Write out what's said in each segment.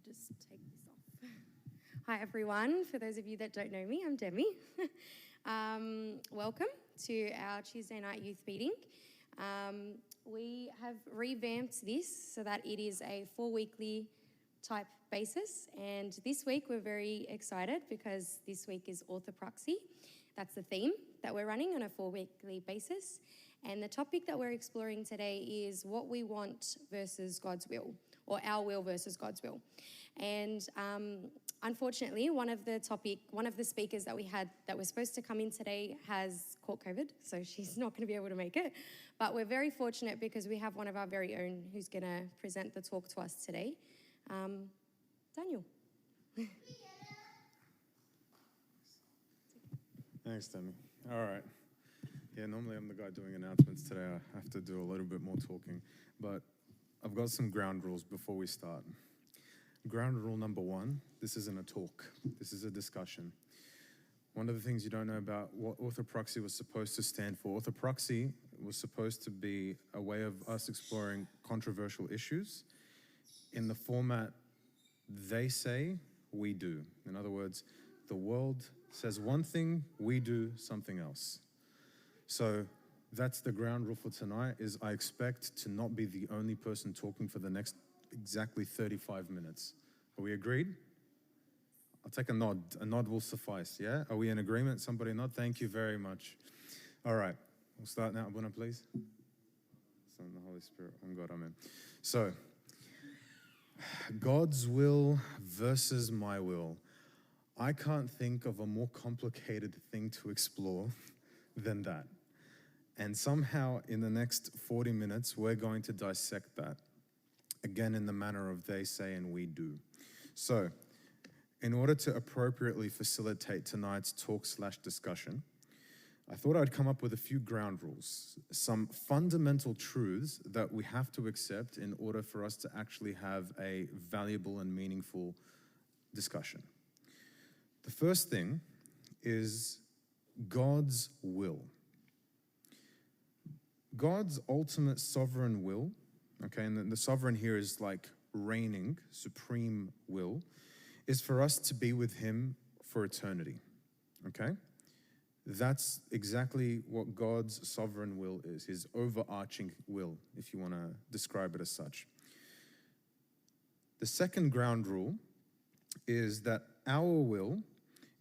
Just take this off. Hi, everyone. For those of you that don't know me, I'm Demi. Welcome to our Tuesday night youth meeting. We have revamped this so that it is a 4-weekly type basis. And this week we're very excited because this week is orthopraxy. That's the theme that we're running on a 4-weekly basis. And the topic that we're exploring today is what we want versus God's will, or our will versus God's will. And unfortunately, one of the speakers that we had that was supposed to come in today has caught COVID, so she's not going to be able to make it. But we're very fortunate because we have one of our very own who's going to present the talk to us today. Daniel. Thanks, Demi. All right. Yeah, normally I'm the guy doing announcements. Today I have to do a little bit more talking. But I've got some ground rules before we start. Ground rule number 1, this isn't a talk. This is a discussion. One of the things you don't know about what orthopraxy was supposed to stand for. Orthopraxy was supposed to be a way of us exploring controversial issues in the format they say, we do. In other words, the world says one thing, we do something else. So that's the ground rule for tonight, is I expect to not be the only person talking for the next exactly 35 minutes. Are we agreed? I'll take a nod. A nod will suffice, yeah? Are we in agreement? Somebody nod? Thank you very much. All right, we'll start now. Abuna, please. Son, the Holy Spirit, one God, amen. So, God's will versus my will. I can't think of a more complicated thing to explore than that. And somehow in the next 40 minutes, we're going to dissect that, again in the manner of they say and we do. So, in order to appropriately facilitate tonight's talk/discussion, I thought I'd come up with a few ground rules, some fundamental truths that we have to accept in order for us to actually have a valuable and meaningful discussion. The first thing is God's will. God's ultimate sovereign will, okay, and the sovereign here is like reigning, supreme will, is for us to be with him for eternity, okay? That's exactly what God's sovereign will is, his overarching will, if you want to describe it as such. The second ground rule is that our will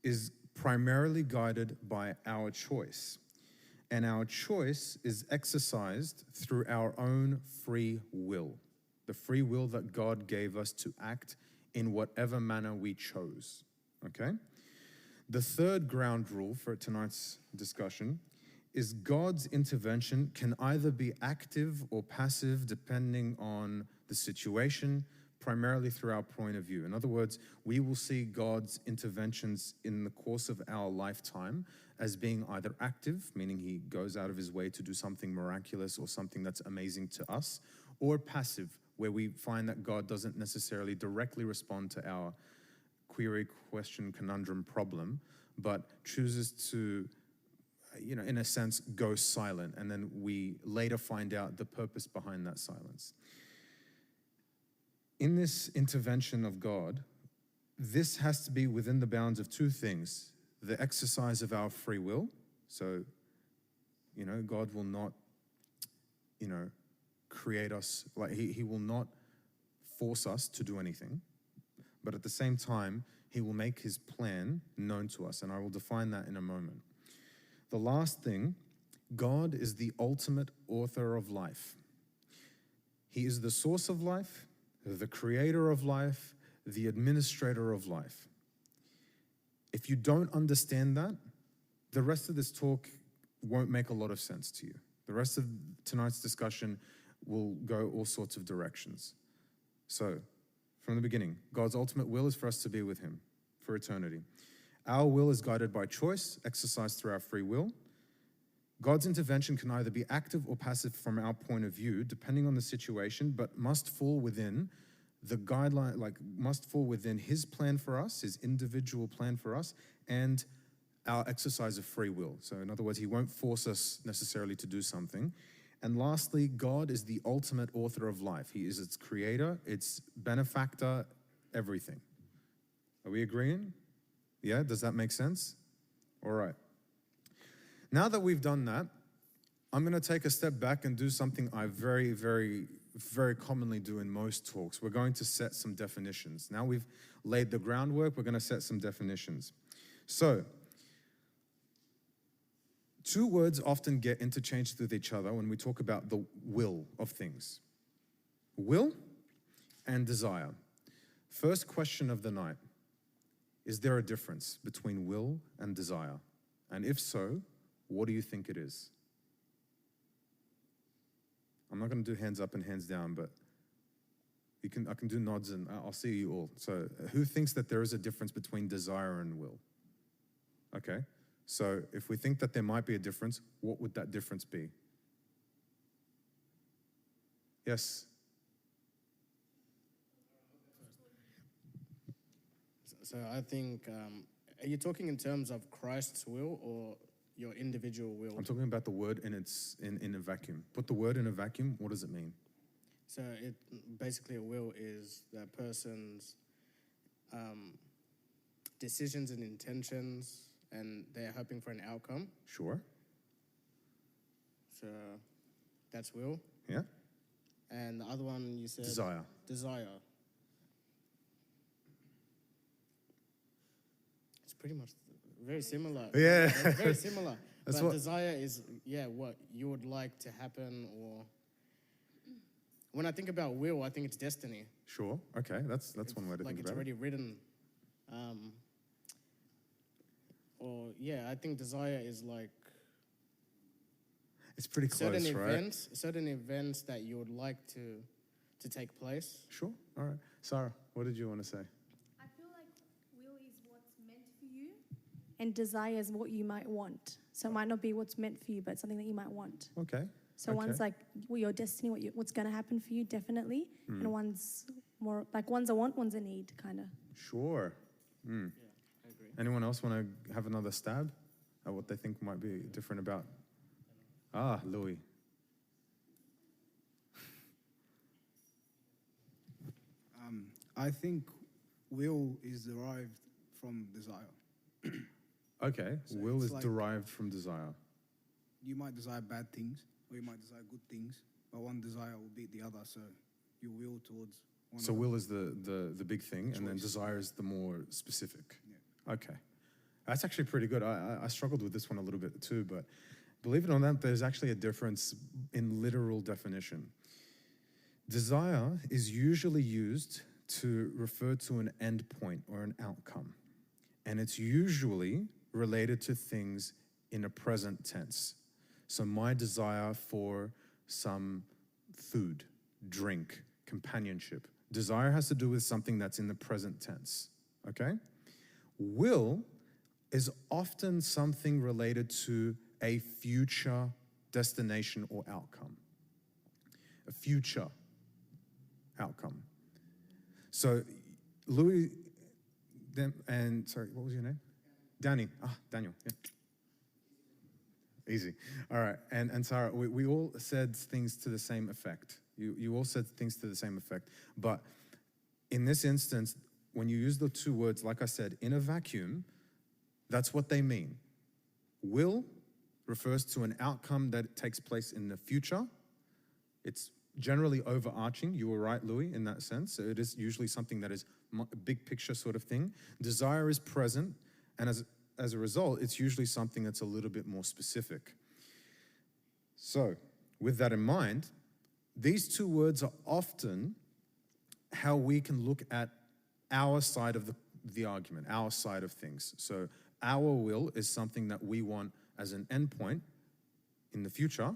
is primarily guided by our choice. And our choice is exercised through our own free will, the free will that God gave us to act in whatever manner we chose, okay? The third ground rule for tonight's discussion is God's intervention can either be active or passive depending on the situation, primarily through our point of view. In other words, we will see God's interventions in the course of our lifetime as being either active, meaning he goes out of his way to do something miraculous or something that's amazing to us, or passive, where we find that God doesn't necessarily directly respond to our query, question, conundrum, problem, but chooses to, in a sense, go silent, and then we later find out the purpose behind that silence. In this intervention of God, this has to be within the bounds of two things: the exercise of our free will. So, God will not, create us, like he will not force us to do anything. But at the same time, he will make his plan known to us, and I will define that in a moment. The last thing, God is the ultimate author of life. He is the source of life, the creator of life, the administrator of life. If you don't understand that, the rest of this talk won't make a lot of sense to you. The rest of tonight's discussion will go all sorts of directions. So, from the beginning, God's ultimate will is for us to be with him for eternity. Our will is guided by choice, exercised through our free will. God's intervention can either be active or passive from our point of view, depending on the situation, but must fall within the guideline, must fall within his plan for us, his individual plan for us, and our exercise of free will. So in other words, he won't force us necessarily to do something. And lastly, God is the ultimate author of life. He is its creator, its benefactor, everything. Are we agreeing? Yeah, does that make sense? All right. Now that we've done that, I'm going to take a step back and do something I very, very, very commonly do in most talks. We're going to set some definitions. Now we've laid the groundwork, we're going to set some definitions. So, two words often get interchanged with each other when we talk about the will of things. Will and desire. First question of the night. Is there a difference between will and desire? And if so, what do you think it is? I'm not going to do hands up and hands down, but I can do nods and I'll see you all. So who thinks that there is a difference between desire and will? Okay, so if we think that there might be a difference, what would that difference be? Yes? So I think, are you talking in terms of Christ's will or your individual will? I'm talking about the word in a vacuum. Put the word in a vacuum, what does it mean? So it basically a will is the person's decisions and intentions, and they're hoping for an outcome. Sure. So that's will. Yeah. And the other one you said? Desire. Desire. It's pretty much very similar. Yeah. It's very similar. That's but what desire is, what you would like to happen, or when I think about will, I think it's destiny. Sure. Okay. That's one way to like think it's about already it. written. I think desire is like It's pretty close, right? Certain events that you would like to take place. Sure. All right. Sarah, what did you want to say? I feel like will is what's meant for you, and desire is what you might want. So it might not be what's meant for you, but something that you might want. Okay. So one's like your destiny, what's going to happen for you, definitely, and one's more like one's a want, one's a need, kind of. Sure. Yeah, I agree. Anyone else want to have another stab at what they think might be different about? Louis. I think will is derived from desire. Okay. So Will it's is like- derived from desire. You might desire bad things, or you might desire good things, but one desire will beat the other, so you will towards one. So of will is the big thing, and then Choice. desire is the more specific. Yeah. Okay. That's actually pretty good. I struggled with this one a little bit too, but believe it or not, there's actually a difference in literal definition. Desire is usually used to refer to an endpoint or an outcome, and it's usually related to things in a present tense. So my desire for some food, drink, companionship. Desire has to do with something that's in the present tense, okay? Will is often something related to a future destination or outcome. A future outcome. So Louis, what was your name? Danny. Daniel, yeah. Easy. All right. And Sarah, we all said things to the same effect. You all said things to the same effect. But in this instance, when you use the two words, like I said, in a vacuum, that's what they mean. Will refers to an outcome that takes place in the future. It's generally overarching. You were right, Louis, in that sense. So it is usually something that is a big picture sort of thing. Desire is present, and as a result, it's usually something that's a little bit more specific. So, with that in mind, these two words are often how we can look at our side of the argument, our side of things. So, our will is something that we want as an endpoint in the future,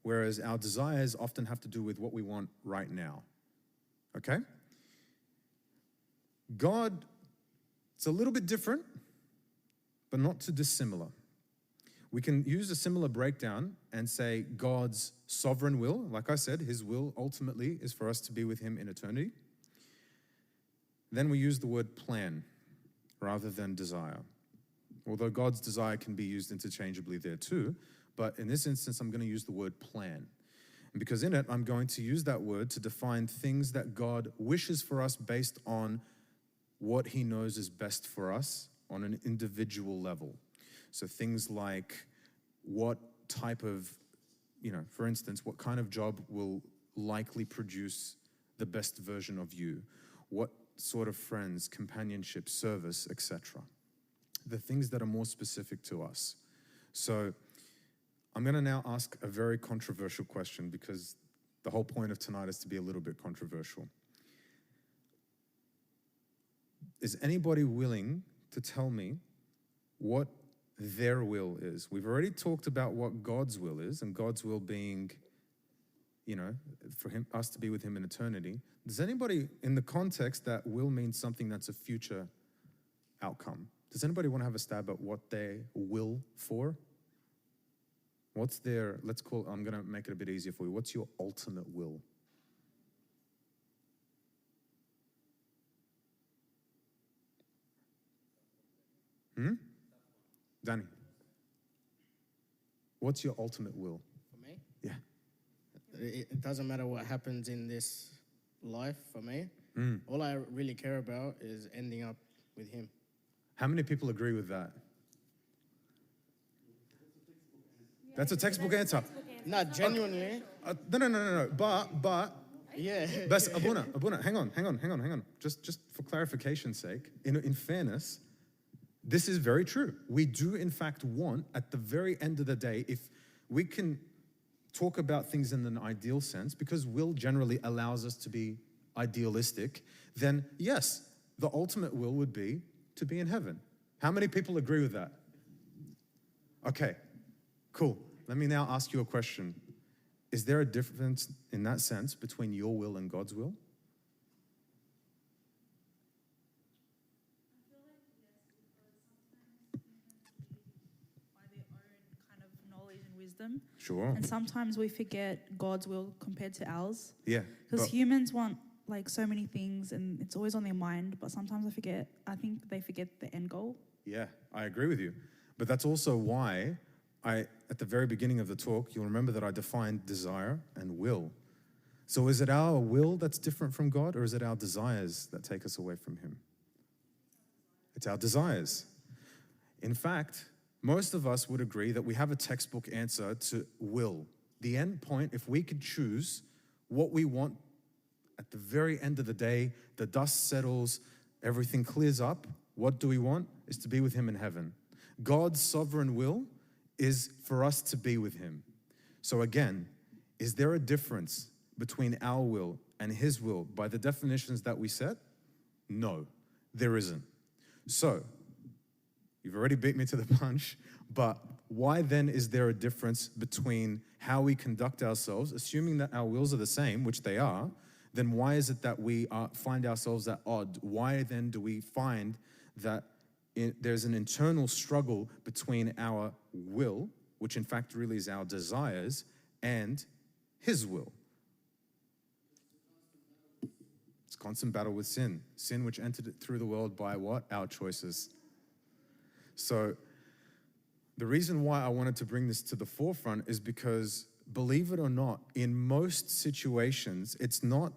whereas our desires often have to do with what we want right now. Okay? God, it's a little bit different, but not too dissimilar. We can use a similar breakdown and say God's sovereign will, like I said, his will ultimately is for us to be with him in eternity. Then we use the word plan rather than desire. Although God's desire can be used interchangeably there too, but in this instance, I'm going to use the word plan. And because in it, I'm going to use that word to define things that God wishes for us based on what he knows is best for us on an individual level. So things like what type of, for instance, what kind of job will likely produce the best version of you? What sort of friends, companionship, service, etc. The things that are more specific to us. So I'm going to now ask a very controversial question, because the whole point of tonight is to be a little bit controversial. Is anybody willing to tell me what their will is? We've already talked about what God's will is, and God's will being, for us to be with him in eternity. Does anybody, in the context that will means something that's a future outcome, does anybody want to have a stab at what they will for? What's their, I'm going to make it a bit easier for you. What's your ultimate will? Danny, what's your ultimate will? For me? Yeah. It doesn't matter what happens in this life for me. All I really care about is ending up with him. How many people agree with that? That's a textbook answer. No, genuinely. No. But Yeah. Bas, Abuna, hang on. Just for clarification's sake, in fairness, this is very true. We do, in fact, want, at the very end of the day, if we can talk about things in an ideal sense, because will generally allows us to be idealistic, then yes, the ultimate will would be to be in heaven. How many people agree with that? Okay, cool. Let me now ask you a question. Is there a difference in that sense between your will and God's will? By their own kind of knowledge and wisdom. Sure. And sometimes we forget God's will compared to ours. Yeah. Because humans want like so many things and it's always on their mind, but sometimes I think they forget the end goal. Yeah, I agree with you. But that's also why at the very beginning of the talk, you'll remember that I defined desire and will. So is it our will that's different from God, or is it our desires that take us away from him? It's our desires. In fact, most of us would agree that we have a textbook answer to will. The end point, if we could choose what we want at the very end of the day, the dust settles, everything clears up, what do we want? Is to be with him in heaven. God's sovereign will is for us to be with him. So again, is there a difference between our will and his will by the definitions that we set? No, there isn't. So, you've already beat me to the punch, but why then is there a difference between how we conduct ourselves, assuming that our wills are the same, which they are, then why is it that we find ourselves at odds? Why then do we find that there's an internal struggle between our will, which in fact really is our desires, and his will? It's constant battle with sin. Sin which entered through the world by what? Our choices. So the reason why I wanted to bring this to the forefront is because, believe it or not, in most situations, it's not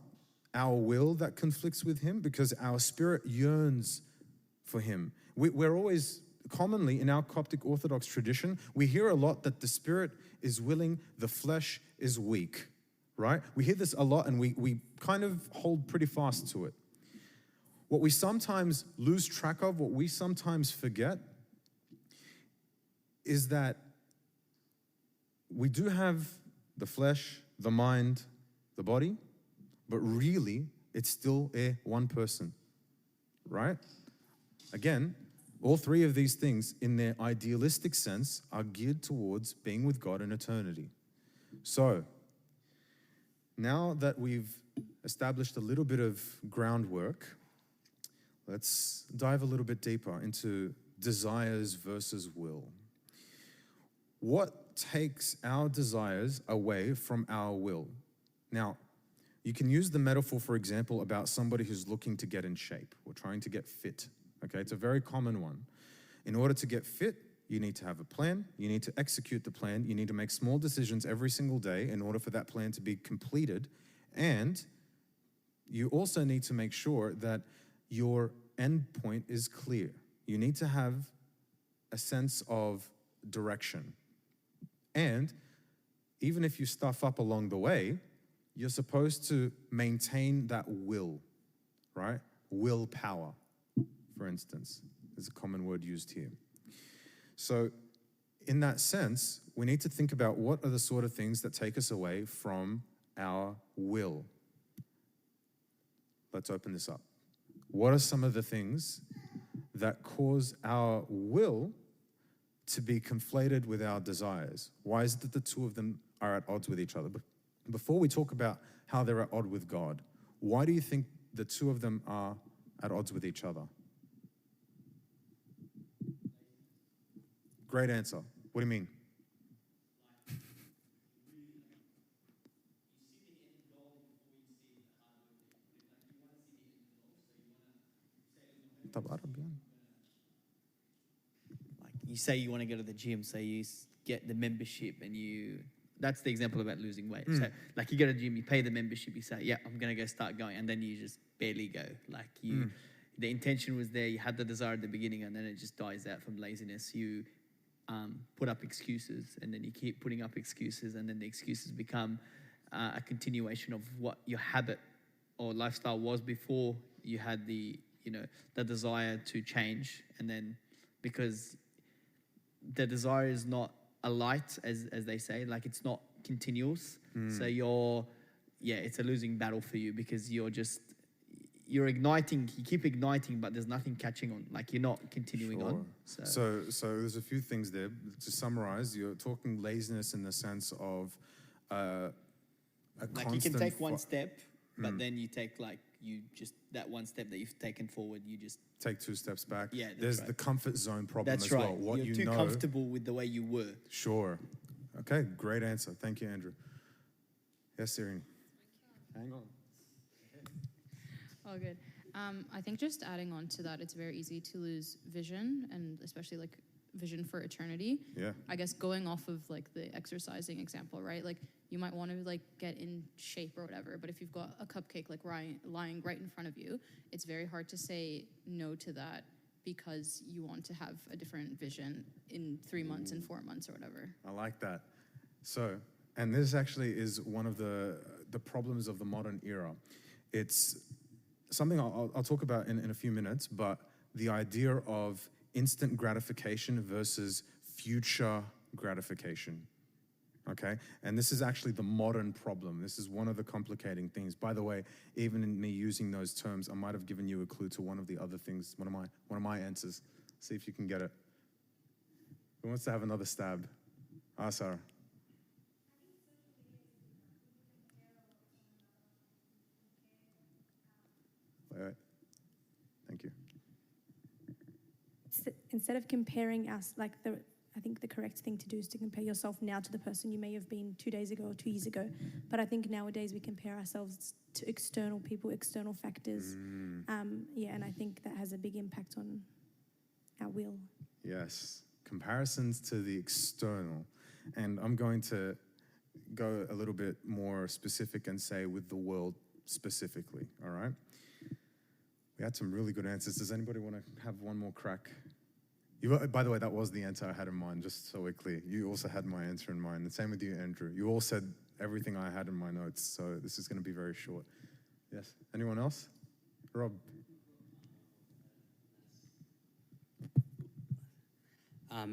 our will that conflicts with him, because our spirit yearns for him. We're always, commonly in our Coptic Orthodox tradition, we hear a lot that the spirit is willing, the flesh is weak, right? We hear this a lot and we kind of hold pretty fast to it. What we sometimes lose track of, what we sometimes forget, is that we do have the flesh, the mind, the body, but really it's still one person, right? Again, all three of these things in their idealistic sense are geared towards being with God in eternity. So, now that we've established a little bit of groundwork, let's dive a little bit deeper into desires versus will. What takes our desires away from our will? Now, you can use the metaphor, for example, about somebody who's looking to get in shape or trying to get fit. Okay, it's a very common one. In order to get fit, you need to have a plan, you need to execute the plan, you need to make small decisions every single day in order for that plan to be completed, and you also need to make sure that your end point is clear. You need to have a sense of direction. And even if you stuff up along the way, you're supposed to maintain that will, right? Willpower, for instance, is a common word used here. So in that sense, we need to think about what are the sort of things that take us away from our will. Let's open this up. What are some of the things that cause our will to be conflated with our desires? Why is it that the two of them are at odds with each other? But before we talk about how they're at odds with God, why do you think the two of them are at odds with each other? Great answer. What do you mean? Like you say you want to go to the gym, so you get the membership and that's the example about losing weight. So like you go to the gym, you pay the membership, you say, yeah, I'm going to go start going. And then you just barely go. Like the intention was there, you had the desire at the beginning, and then it just dies out from laziness. You put up excuses, and then you keep putting up excuses, and then the excuses become a continuation of what your habit or lifestyle was before you had the desire to change. And then because the desire is not a light, as they say, like it's not continuous. So it's a losing battle for you, because you're igniting, you keep igniting, but there's nothing catching on. Like you're not continuing on. So there's a few things there. To summarize, you're talking laziness in the sense of a like you can take one step, but then you take that one step that you've taken forward, you just take two steps back. Yeah, there's the comfort zone problem that's as right. well. What you're too comfortable with the way you were. Sure. Okay, great answer. Thank you, Andrew. Yes, Irene. Hang on. Oh, good. I think just adding on to that, it's very easy to lose vision, and especially like vision for eternity. Yeah. I guess going off of like the exercising example, right? Like you might want to like get in shape or whatever, but if you've got a cupcake like lying right in front of you, it's very hard to say no to that, because you want to have a different vision in 3 months and 4 months or whatever. I like that. So, and this actually is one of the problems of the modern era. It's something I'll talk about in a few minutes, but the idea of instant gratification versus future gratification, okay? And this is actually the modern problem. This is one of the complicating things. By the way, even in me using those terms, I might have given you a clue to one of the other things, one of my answers. See if you can get it. Who wants to have another stab? Sarah. Wait. Thank you. Instead of comparing us, I think the correct thing to do is to compare yourself now to the person you may have been 2 days ago or 2 years ago. But I think nowadays we compare ourselves to external people, external factors. And I think that has a big impact on our will. Yes, comparisons to the external. And I'm going to go a little bit more specific and say with the world specifically, all right? We had some really good answers. Does anybody want to have one more crack? By the way, that was the answer I had in mind, just so we're clear. You also had my answer in mind. The same with you, Andrew. You all said everything I had in my notes, so this is going to be very short. Yes, anyone else? Rob?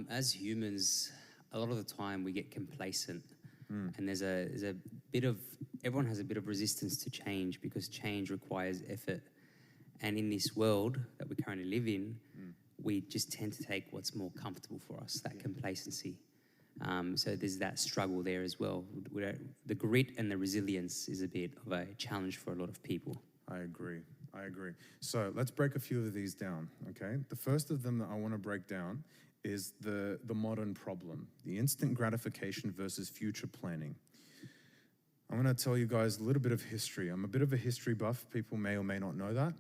As humans, a lot of the time we get complacent, and there's a bit of, everyone has a bit of resistance to change, because change requires effort. And in this world that we currently live in, we just tend to take what's more comfortable for us, that complacency. So there's that struggle there as well. The grit and the resilience is a bit of a challenge for a lot of people. I agree. So let's break a few of these down, okay? The first of them that I want to break down is the modern problem, the instant gratification versus future planning. I'm going to tell you guys a little bit of history. I'm a bit of a history buff. People may or may not know that.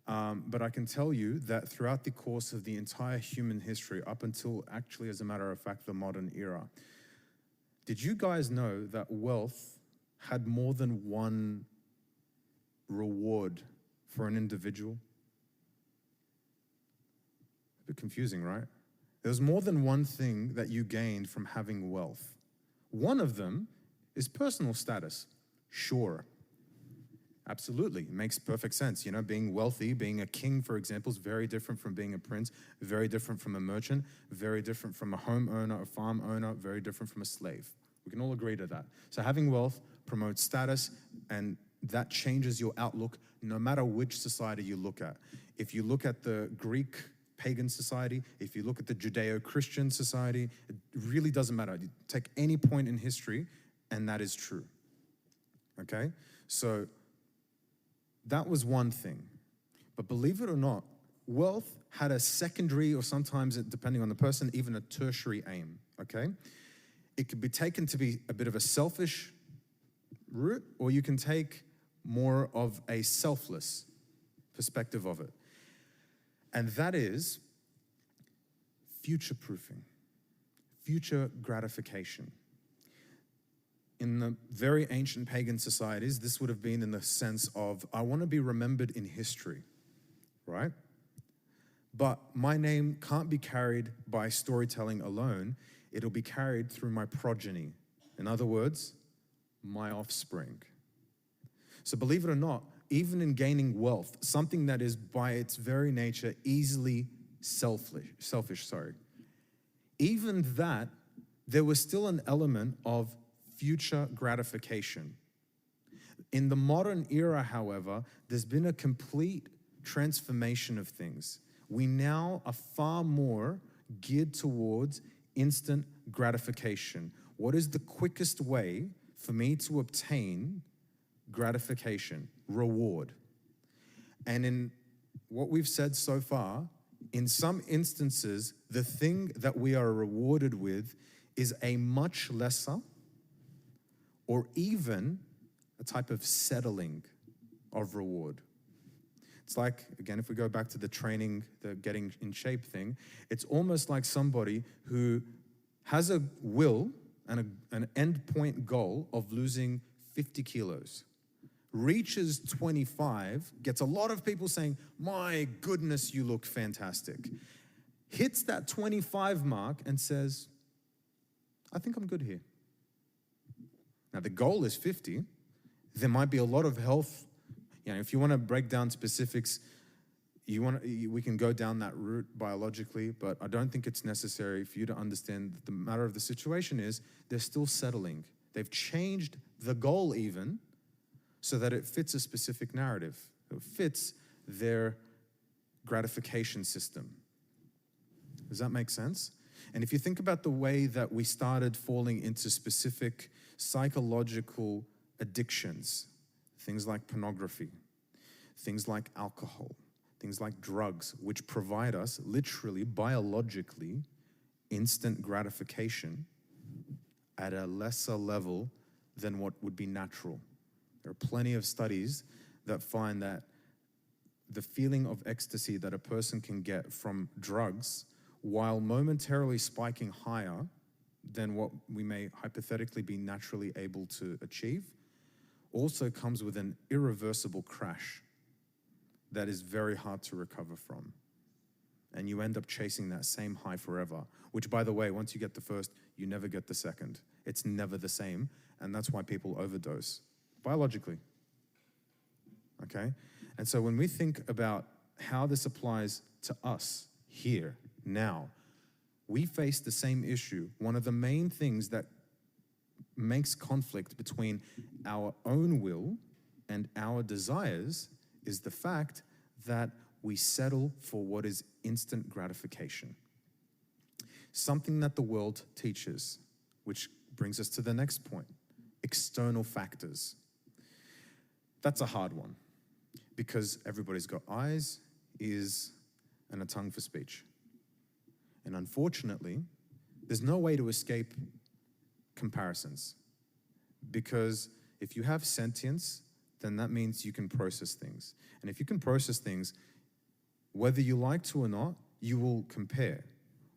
But I can tell you that throughout the course of the entire human history, up until actually, as a matter of fact, the modern era, did you guys know that wealth had more than one reward for an individual? bit confusing, right? There's more than one thing that you gained from having wealth. One of them is personal status. Sure. Absolutely. It makes perfect sense. You know, being wealthy, being a king, for example, is very different from being a prince, very different from a merchant, very different from a homeowner, a farm owner, very different from a slave. We can all agree to that. So having wealth promotes status, and that changes your outlook no matter which society you look at. If you look at the Greek pagan society, if you look at the Judeo-Christian society, it really doesn't matter. You take any point in history, and that is true. Okay? So that was one thing. But believe it or not, wealth had a secondary, or sometimes, depending on the person, even a tertiary aim. Okay? It could be taken to be a bit of a selfish route, or you can take more of a selfless perspective of it. And that is future-proofing, future gratification. In the very ancient pagan societies, this would have been in the sense of, I want to be remembered in history, right? But my name can't be carried by storytelling alone. It'll be carried through my progeny. In other words, my offspring. So believe it or not, even in gaining wealth, something that is by its very nature easily selfish, even that, there was still an element of future gratification. In the modern era, however, there's been a complete transformation of things. We now are far more geared towards instant gratification. What is the quickest way for me to obtain gratification, reward? And in what we've said so far, in some instances, the thing that we are rewarded with is a much lesser or even a type of settling of reward. It's like, again, if we go back to the training, the getting in shape thing, it's almost like somebody who has a will and an end point goal of losing 50 kilos, reaches 25, gets a lot of people saying, my goodness, you look fantastic, hits that 25 mark and says, I think I'm good here. Now, the goal is 50. There might be a lot of health. You know, if you want to break down specifics, we can go down that route biologically, but I don't think it's necessary for you to understand that the matter of the situation is they're still settling. They've changed the goal even so that it fits a specific narrative. It fits their gratification system. Does that make sense? And if you think about the way that we started falling into specific psychological addictions, things like pornography, things like alcohol, things like drugs, which provide us literally, biologically, instant gratification at a lesser level than what would be natural. There are plenty of studies that find that the feeling of ecstasy that a person can get from drugs, while momentarily spiking higher than what we may hypothetically be naturally able to achieve, also comes with an irreversible crash that is very hard to recover from. And you end up chasing that same high forever, which, by the way, once you get the first, you never get the second. It's never the same, and that's why people overdose, biologically, okay? And so when we think about how this applies to us here, now, we face the same issue. One of the main things that makes conflict between our own will and our desires is the fact that we settle for what is instant gratification. Something that the world teaches, which brings us to the next point, external factors. That's a hard one because everybody's got eyes, ears, and a tongue for speech. And unfortunately, there's no way to escape comparisons, because if you have sentience, then that means you can process things. And if you can process things, whether you like to or not, you will compare.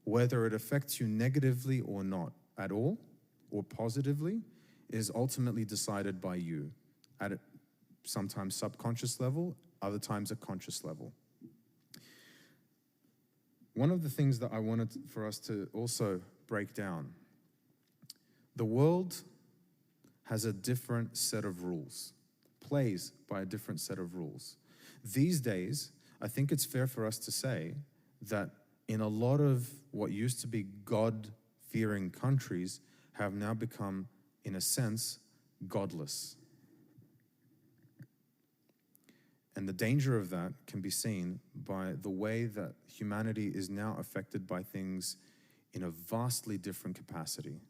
Whether it affects you negatively or not at all, or positively, is ultimately decided by you at a sometimes subconscious level, other times a conscious level. one of the things that I wanted for us to also break down, the world has a different set of rules, plays by a different set of rules. These days, I think it's fair for us to say that in a lot of what used to be God-fearing countries have now become, in a sense, godless. And the danger of that can be seen by the way that humanity is now affected by things in a vastly different capacity.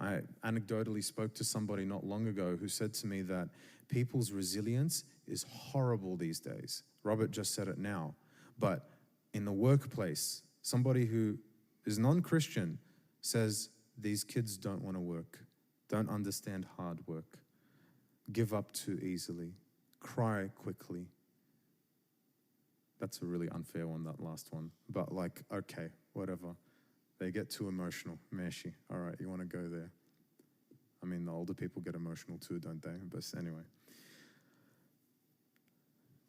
I anecdotally spoke to somebody not long ago who said to me that people's resilience is horrible these days. Robert just said it now. But in the workplace, somebody who is non-Christian says, these kids don't want to work, don't understand hard work, give up too easily, cry quickly. That's a really unfair one, that last one. But like, okay, whatever. They get too emotional. Meshi, all right, you want to go there. I mean, the older people get emotional too, don't they? But anyway.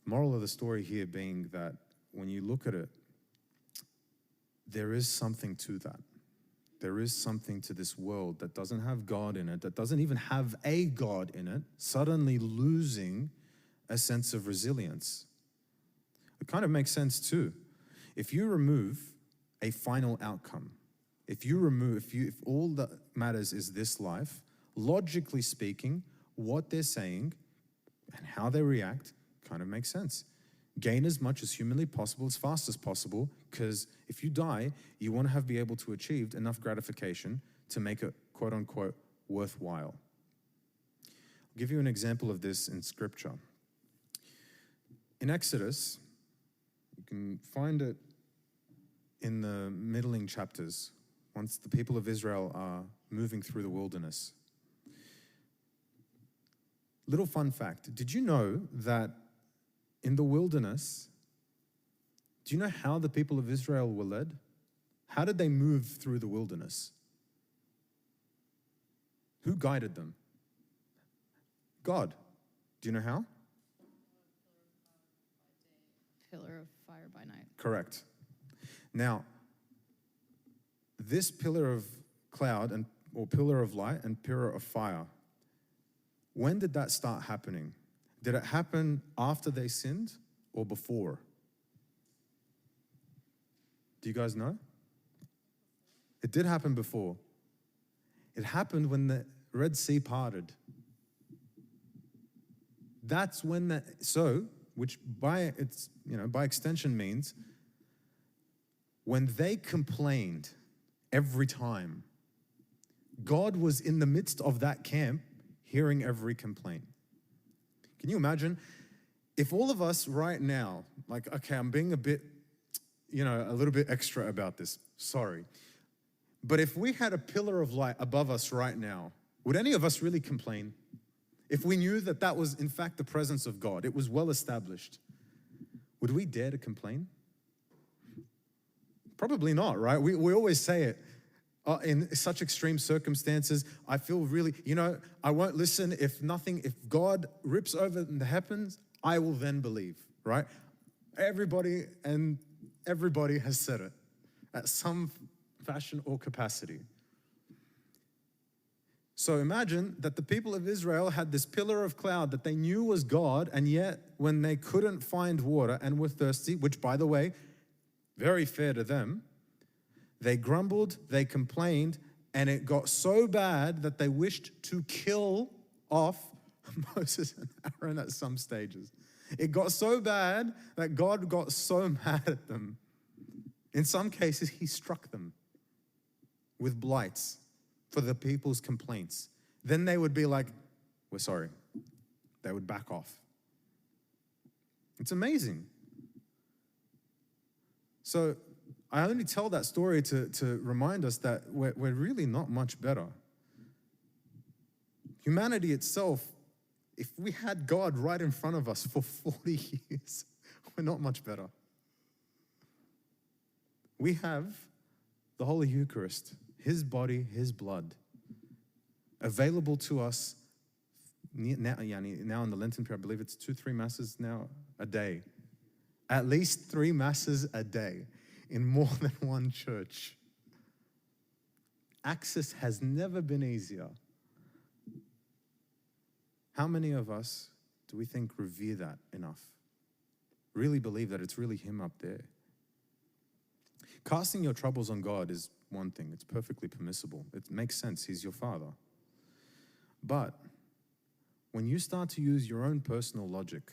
Moral of the story here being that when you look at it, there is something to that. There is something to this world that doesn't have God in it, that doesn't even have a God in it, suddenly losing a sense of resilience. It kind of makes sense too. If you remove a final outcome, if all that matters is this life, logically speaking, what they're saying and how they react kind of makes sense. Gain as much as humanly possible, as fast as possible, because if you die, you want to be able to achieve enough gratification to make it, quote unquote, worthwhile. I'll give you an example of this in Scripture. In Exodus, you can find it in the middling chapters, once the people of Israel are moving through the wilderness. Little fun fact, did you know that in the wilderness, do you know how the people of Israel were led? How did they move through the wilderness? Who guided them? God. Do you know how? Pillar of fire by night. Correct. Now, this pillar of cloud or pillar of light and pillar of fire, when did that start happening? Did it happen after they sinned or before? Do you guys know? It did happen before. It happened when the Red Sea parted. That's when which by extension means when they complained every time, God was in the midst of that camp hearing every complaint. Can you imagine if all of us right now, like, okay, I'm being a little bit extra about this, sorry. But if we had a pillar of light above us right now, would any of us really complain? If we knew that that was in fact the presence of God, it was well established, would we dare to complain? Probably not, right? We always say it. In such extreme circumstances, I feel really, I won't listen if God rips over the heavens, I will then believe, right? Everybody has said it at some fashion or capacity. So imagine that the people of Israel had this pillar of cloud that they knew was God, and yet when they couldn't find water and were thirsty, which by the way, very fair to them, they grumbled, they complained, and it got so bad that they wished to kill off Moses and Aaron at some stages. It got so bad that God got so mad at them. In some cases, he struck them with blights for the people's complaints. Then they would be like, we're sorry. They would back off. It's amazing. So I only tell that story to remind us that we're really not much better. Humanity itself, if we had God right in front of us for 40 years, we're not much better. We have the Holy Eucharist, his body, his blood, available to us now in the Lenten period. I believe it's 2-3 masses now a day. At least 3 masses a day. in more than one church. Access has never been easier. How many of us do we think revere that enough? Really believe that it's really Him up there? Casting your troubles on God is one thing. It's perfectly permissible. It makes sense. He's your Father. But when you start to use your own personal logic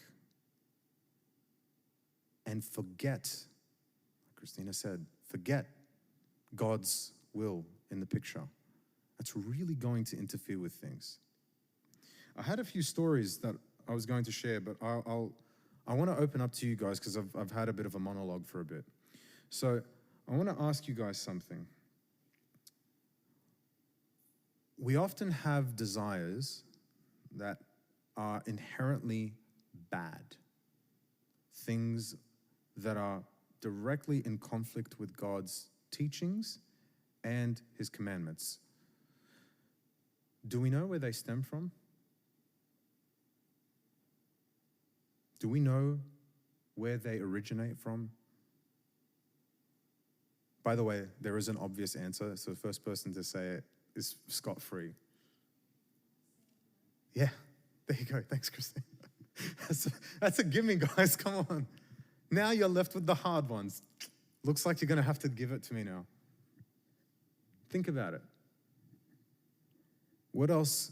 and forget, like Christina said, forget God's will in the picture, that's really going to interfere with things. I had a few stories that I was going to share, but I want to open up to you guys because I've had a bit of a monologue for a bit. So I want to ask you guys something. We often have desires that are inherently bad, things that are directly in conflict with God's teachings and His commandments. Do we know where they stem from? Do we know where they originate from? By the way, there is an obvious answer, so the first person to say it is scot-free. Yeah, there you go. Thanks, Christine. That's a gimme, guys. Come on. Now you're left with the hard ones. Looks like you're going to have to give it to me now. Think about it. Where else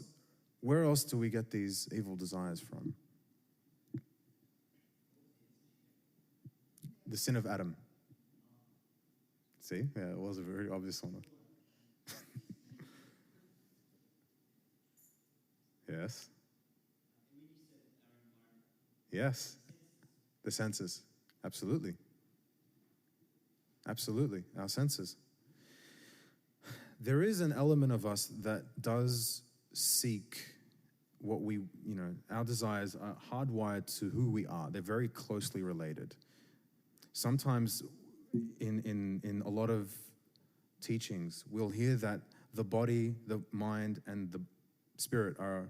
do we get these evil desires from? The sin of Adam. See? Yeah, it was a very obvious one. Yes. Yes. The senses. Absolutely. Absolutely. Our senses. There is an element of us that does seek what we, our desires are hardwired to who we are. They're very closely related. Sometimes in a lot of teachings, we'll hear that the body, the mind, and the spirit are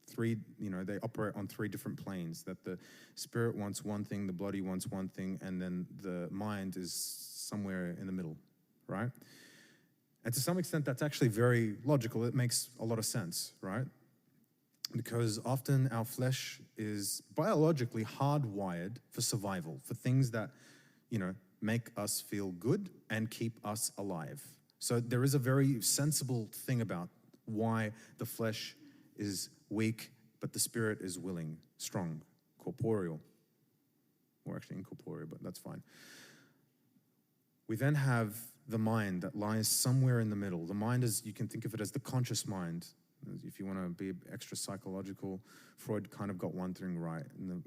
three, they operate on three different planes, that the spirit wants one thing, the body wants one thing, and then the mind is somewhere in the middle, right? And to some extent, that's actually very logical. It makes a lot of sense, right? Because often our flesh is biologically hardwired for survival, for things that, make us feel good and keep us alive. So there is a very sensible thing about why the flesh is weak, but the spirit is willing, strong, corporeal. Or actually incorporeal, but that's fine. We then have the mind that lies somewhere in the middle. The mind is, you can think of it as the conscious mind. If you want to be extra psychological, Freud kind of got one thing right. In the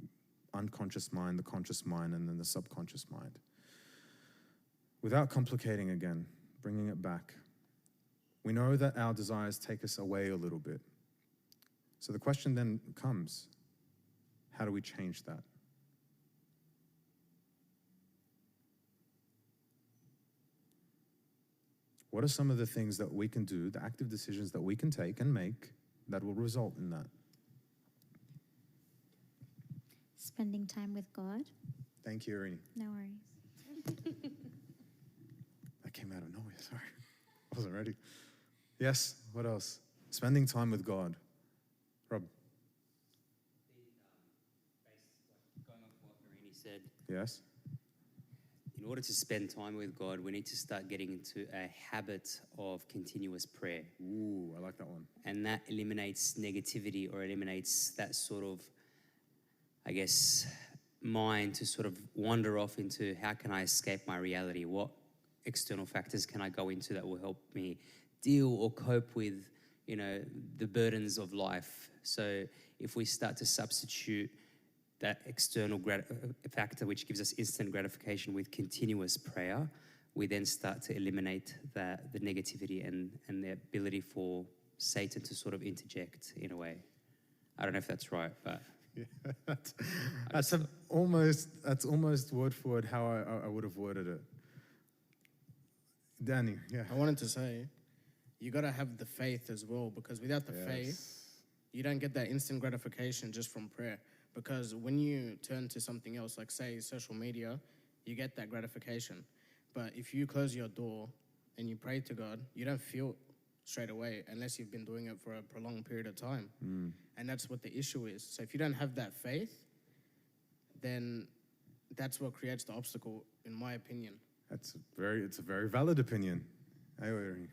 unconscious mind, the conscious mind, and then the subconscious mind. Without complicating again, bringing it back, we know that our desires take us away a little bit. So the question then comes, how do we change that? What are some of the things that we can do, the active decisions that we can take and make that will result in that? Spending time with God. Thank you, Irene. No worries. That came out of nowhere, sorry. I wasn't ready. Yes, what else? Spending time with God. Rob. Going off what Irene said, Yes? in order to spend time with God, we need to start getting into a habit of continuous prayer. Ooh, I like that one. And that eliminates negativity, or eliminates that sort of, mind to sort of wander off into how can I escape my reality? What external factors can I go into that will help me deal or cope with, the burdens of life? So if we start to substitute that external factor, which gives us instant gratification, with continuous prayer, we then start to eliminate the negativity and the ability for Satan to sort of interject in a way. I don't know if that's right, but yeah, that's almost word for word how I would have worded it. Danny, yeah. I wanted to say, you got to have the faith as well, because without the faith, you don't get that instant gratification just from prayer. Because when you turn to something else, like say social media, you get that gratification. But if you close your door and you pray to God, you don't feel it straight away unless you've been doing it for a prolonged period of time. And that's what the issue is. So if you don't have that faith, then that's what creates the obstacle, in my opinion. It's a very valid opinion. Anyway,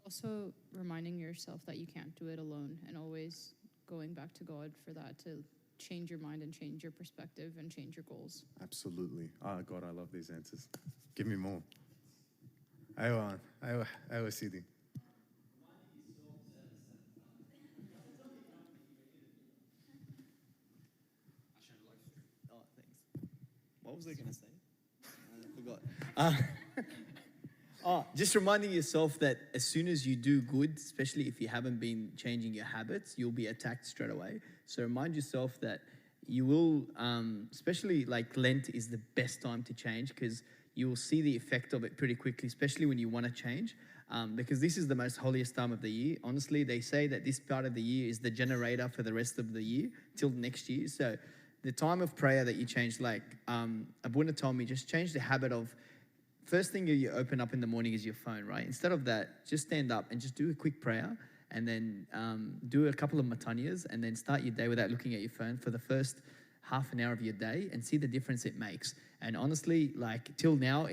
Also reminding yourself that you can't do it alone, and always going back to God for that to change your mind and change your perspective and change your goals. absolutely. Oh, God, I love these answers. Give me more. Aywa, Sidi. Oh, thanks. What was I going to say? I forgot. Just reminding yourself that as soon as you do good, especially if you haven't been changing your habits, you'll be attacked straight away. So remind yourself that you will, especially like Lent is the best time to change, because you will see the effect of it pretty quickly, especially when you want to change. Because this is the most holiest time of the year. Honestly, they say that this part of the year is the generator for the rest of the year till next year. So the time of prayer that you change, like Abuna told me, just change the habit of, first thing you open up in the morning is your phone, right? Instead of that, just stand up and just do a quick prayer, and then do a couple of matanyas, and then start your day without looking at your phone for the first half an hour of your day, and see the difference it makes. And honestly, like till now,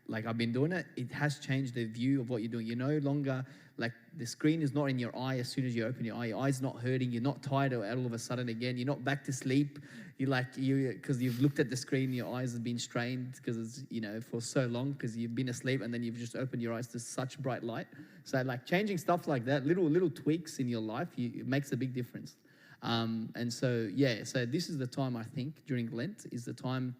like I've been doing it, it has changed the view of what you're doing. You're no longer, like the screen is not in your eye as soon as you open your eye's not hurting, you're not tired all of a sudden again, you're not back to sleep. Because you've looked at the screen, your eyes have been strained because for so long, because you've been asleep and then you've just opened your eyes to such bright light. So like changing stuff like that, little tweaks in your life, it makes a big difference. And so this is the time, I think, during Lent is the time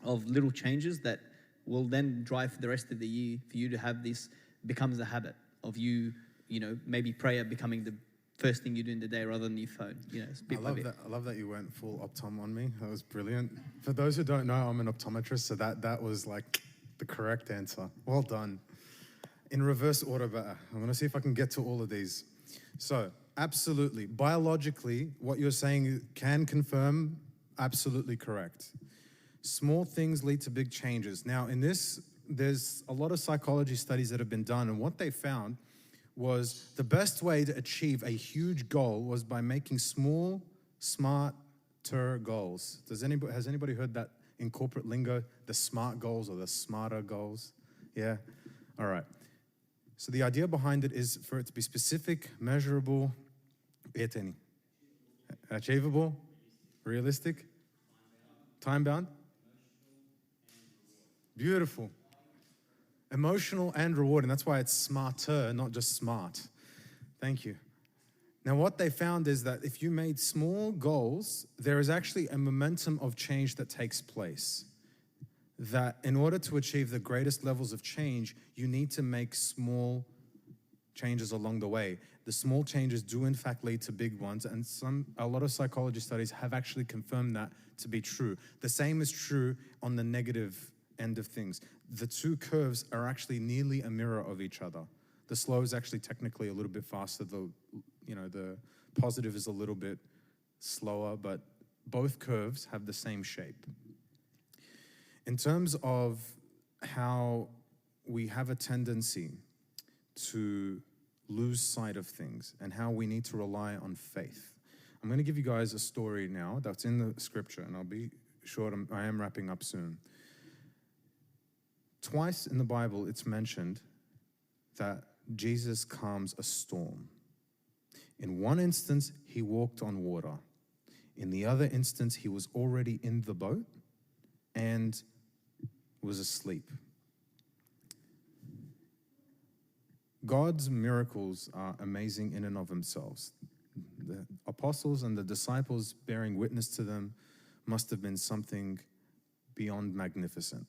of little changes that will then drive the rest of the year for you to have this becomes a habit of you, maybe prayer becoming the first thing you do in the day rather than your phone. It's bit by bit. I love that you went full optom on me. That was brilliant. For those who don't know, I'm an optometrist, so that was like the correct answer. Well done. In reverse order, but I'm going to see if I can get to all of these. So, absolutely. Biologically, what you're saying can confirm, absolutely correct. Small things lead to big changes. Now, in this, there's a lot of psychology studies that have been done, and what they found was the best way to achieve a huge goal was by making small, smarter goals. Has anybody heard that in corporate lingo? The SMART goals or the smarter goals? Yeah? All right. So the idea behind it is for it to be specific, measurable, achievable, realistic, time-bound. Beautiful. Emotional and rewarding. That's why it's smarter, not just smart. Thank you. Now, what they found is that if you made small goals, there is actually a momentum of change that takes place. That in order to achieve the greatest levels of change, you need to make small changes along the way. The small changes do in fact lead to big ones, and a lot of psychology studies have actually confirmed that to be true. The same is true on the negative end of things. The two curves are actually nearly a mirror of each other. The slow is actually technically a little bit faster. The positive is a little bit slower, but both curves have the same shape. In terms of how we have a tendency to lose sight of things and how we need to rely on faith, I'm going to give you guys a story now that's in the scripture, and I'll be short. I am wrapping up soon. Twice in the Bible, it's mentioned that Jesus calms a storm. In one instance, he walked on water. In the other instance, he was already in the boat and was asleep. God's miracles are amazing in and of themselves. The apostles and the disciples bearing witness to them must have been something beyond magnificent.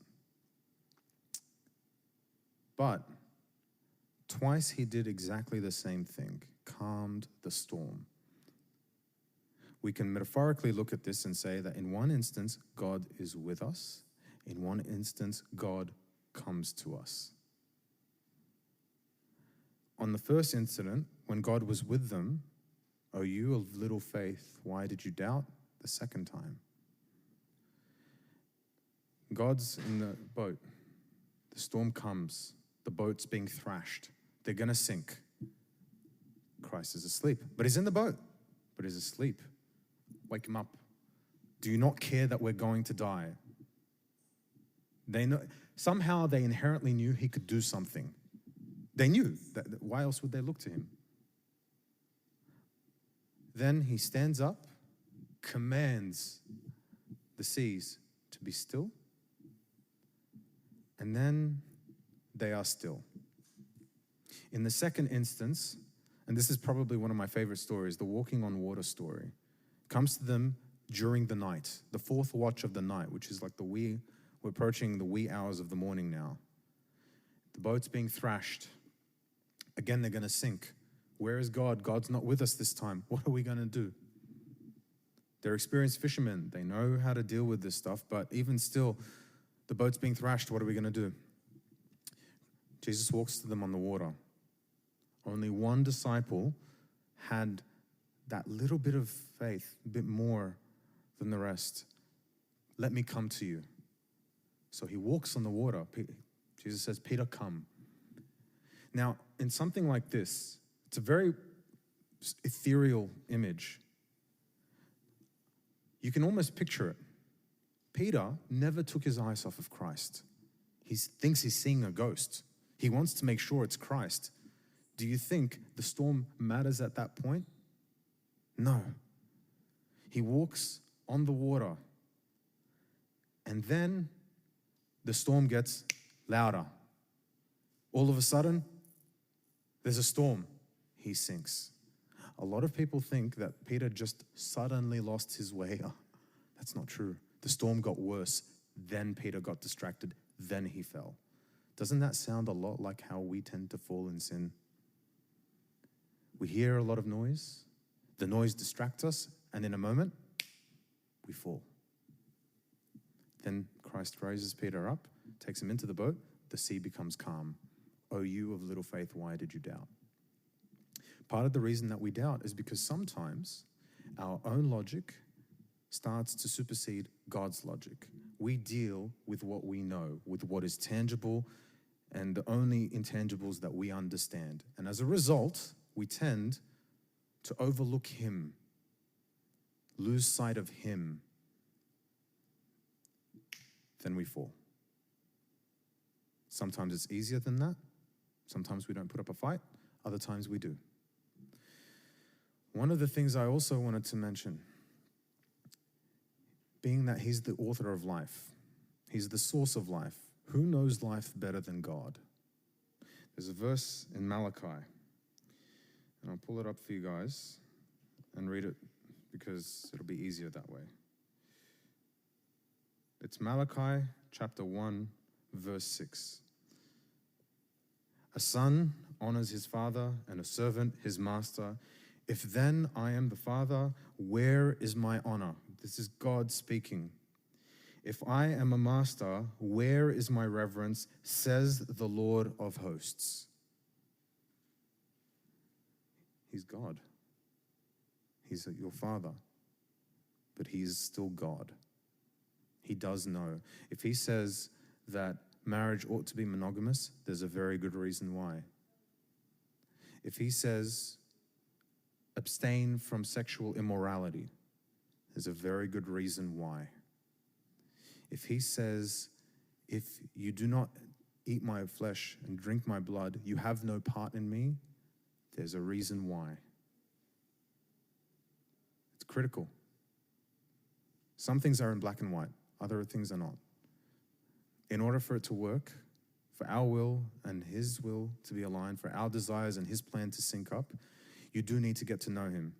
But twice he did exactly the same thing, calmed the storm. We can metaphorically look at this and say that in one instance, God is with us. In one instance, God comes to us. On the first incident, when God was with them, "O you of little faith, why did you doubt?" The second time, God's in the boat. The storm comes. The boat's being thrashed. They're going to sink. Christ is asleep. But he's in the boat. But he's asleep. Wake him up. Do you not care that we're going to die? They know, somehow they inherently knew he could do something. They knew. Why else would they look to him? Then he stands up, commands the seas to be still, and then they are still. In the second instance, and this is probably one of my favorite stories, the walking on water story, comes to them during the night, the fourth watch of the night, which is like we're approaching the wee hours of the morning now. The boat's being thrashed. Again, they're going to sink. Where is God? God's not with us this time. What are we going to do? They're experienced fishermen. They know how to deal with this stuff, but even still, the boat's being thrashed. What are we going to do? Jesus walks to them on the water. Only one disciple had that little bit of faith, a bit more than the rest. Let me come to you. So he walks on the water. Jesus says, Peter, come. Now, in something like this, it's a very ethereal image. You can almost picture it. Peter never took his eyes off of Christ. He thinks he's seeing a ghost. He wants to make sure it's Christ. Do you think the storm matters at that point? No. He walks on the water, and then the storm gets louder. All of a sudden, there's a storm. He sinks. A lot of people think that Peter just suddenly lost his way. That's not true. The storm got worse. Then Peter got distracted. Then he fell. Doesn't that sound a lot like how we tend to fall in sin? We hear a lot of noise. The noise distracts us, and in a moment, we fall. Then Christ raises Peter up, takes him into the boat. The sea becomes calm. O you of little faith, why did you doubt? Part of the reason that we doubt is because sometimes our own logic starts to supersede God's logic. We deal with what we know, with what is tangible and the only intangibles that we understand. And as a result, we tend to overlook him, lose sight of him. Then we fall. Sometimes it's easier than that. Sometimes we don't put up a fight. Other times we do. One of the things I also wanted to mention, being that he's the author of life, he's the source of life. Who knows life better than God? There's a verse in Malachi, and I'll pull it up for you guys and read it because it'll be easier that way. It's Malachi chapter 1, verse 6. A son honors his father and a servant his master. If then I am the Father, where is my honor? This is God speaking. If I am a master, where is my reverence? Says the Lord of hosts. He's God. He's your Father, but he's still God. He does know. If he says that marriage ought to be monogamous, there's a very good reason why. If he says abstain from sexual immorality, there's a very good reason why. If he says, if you do not eat my flesh and drink my blood, you have no part in me, there's a reason why. It's critical. Some things are in black and white, other things are not. In order for it to work, for our will and his will to be aligned, for our desires and his plan to sync up, you do need to get to know him.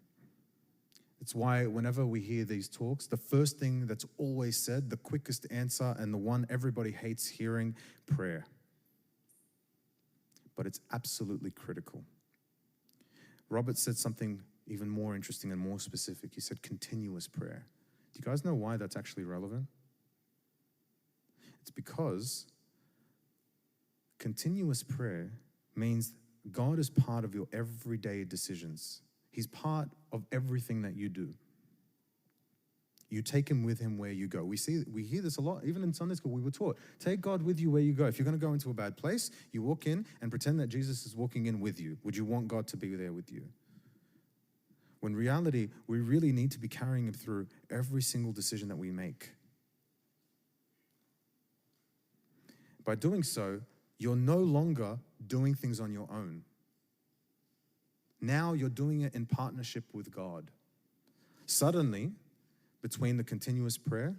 It's why whenever we hear these talks, the first thing that's always said, the quickest answer and the one everybody hates hearing, prayer. But it's absolutely critical. Robert said something even more interesting and more specific. He said continuous prayer. Do you guys know why that's actually relevant? It's because continuous prayer means God is part of your everyday decisions. He's part of everything that you do. You take him with him where you go. We hear this a lot. Even in Sunday school, we were taught, take God with you where you go. If you're going to go into a bad place, you walk in and pretend that Jesus is walking in with you. Would you want God to be there with you? When in reality, we really need to be carrying him through every single decision that we make. By doing so, you're no longer doing things on your own. Now you're doing it in partnership with God. Suddenly, between the continuous prayer,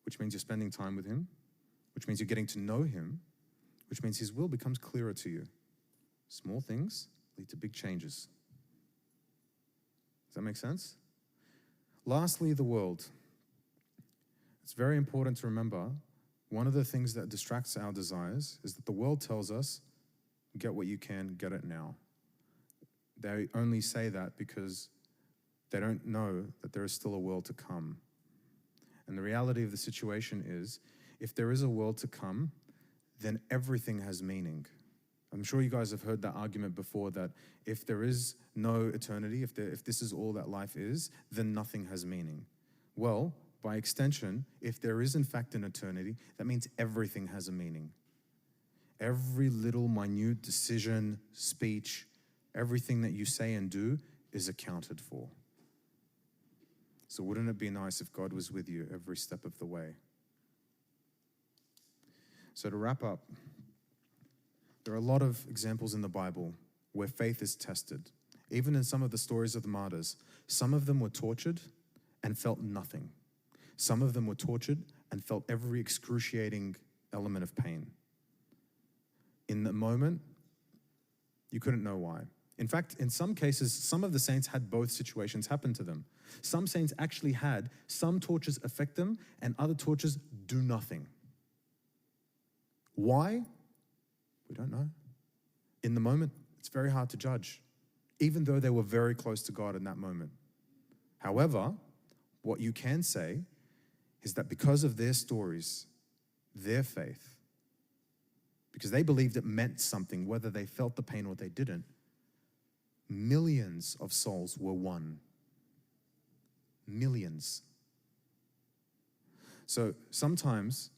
which means you're spending time with him, which means you're getting to know him, which means his will becomes clearer to you. Small things lead to big changes. Does that make sense? Lastly, the world. It's very important to remember, one of the things that distracts our desires is that the world tells us, get what you can, get it now. They only say that because they don't know that there is still a world to come. And the reality of the situation is, if there is a world to come, then everything has meaning. I'm sure you guys have heard that argument before, that if there is no eternity, if this is all that life is, then nothing has meaning. Well, by extension, if there is in fact an eternity, that means everything has a meaning. Every little minute decision, speech, everything that you say and do is accounted for. So wouldn't it be nice if God was with you every step of the way? So to wrap up, there are a lot of examples in the Bible where faith is tested. Even in some of the stories of the martyrs, some of them were tortured and felt nothing. Some of them were tortured and felt every excruciating element of pain. In the moment, you couldn't know why. In fact, in some cases, some of the saints had both situations happen to them. Some saints actually had some tortures affect them and other tortures do nothing. Why? We don't know. In the moment, it's very hard to judge, even though they were very close to God in that moment. However, what you can say is that because of their stories, their faith, because they believed it meant something, whether they felt the pain or they didn't, millions of souls were won. Millions. So sometimes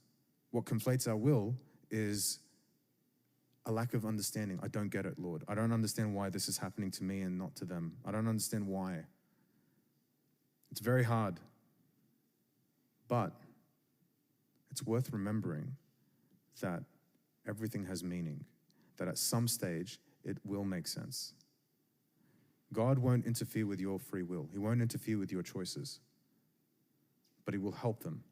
what conflates our will is a lack of understanding. I don't get it, Lord. I don't understand why this is happening to me and not to them. I don't understand why. It's very hard. But it's worth remembering that everything has meaning, that at some stage it will make sense. God won't interfere with your free will. He won't interfere with your choices, but he will help them.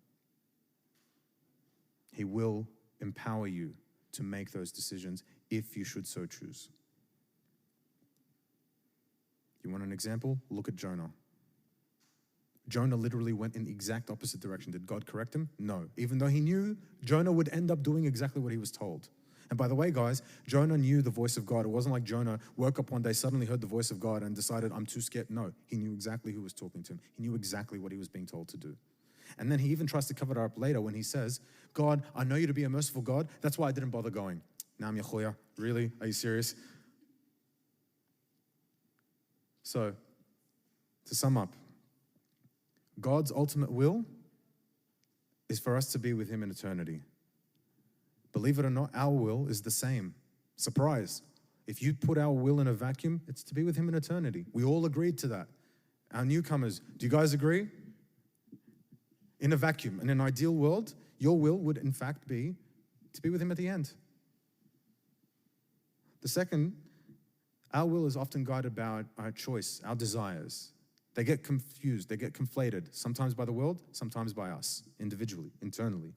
He will empower you to make those decisions if you should so choose. You want an example? Look at Jonah. Jonah literally went in the exact opposite direction. Did God correct him? No. Even though he knew Jonah would end up doing exactly what he was told. And by the way, guys, Jonah knew the voice of God. It wasn't like Jonah woke up one day, suddenly heard the voice of God and decided, I'm too scared. No, he knew exactly who was talking to him. He knew exactly what he was being told to do. And then he even tries to cover it up later when he says, God, I know you to be a merciful God. That's why I didn't bother going. Naam Yahoya. Really? Are you serious? So, to sum up, God's ultimate will is for us to be with him in eternity. Believe it or not, our will is the same. Surprise. If you put our will in a vacuum, it's to be with him in eternity. We all agreed to that. Our newcomers, do you guys agree? In a vacuum, in an ideal world, your will would in fact be to be with him at the end. The second, our will is often guided by our choice, our desires. They get confused, they get conflated, sometimes by the world, sometimes by us, individually, internally.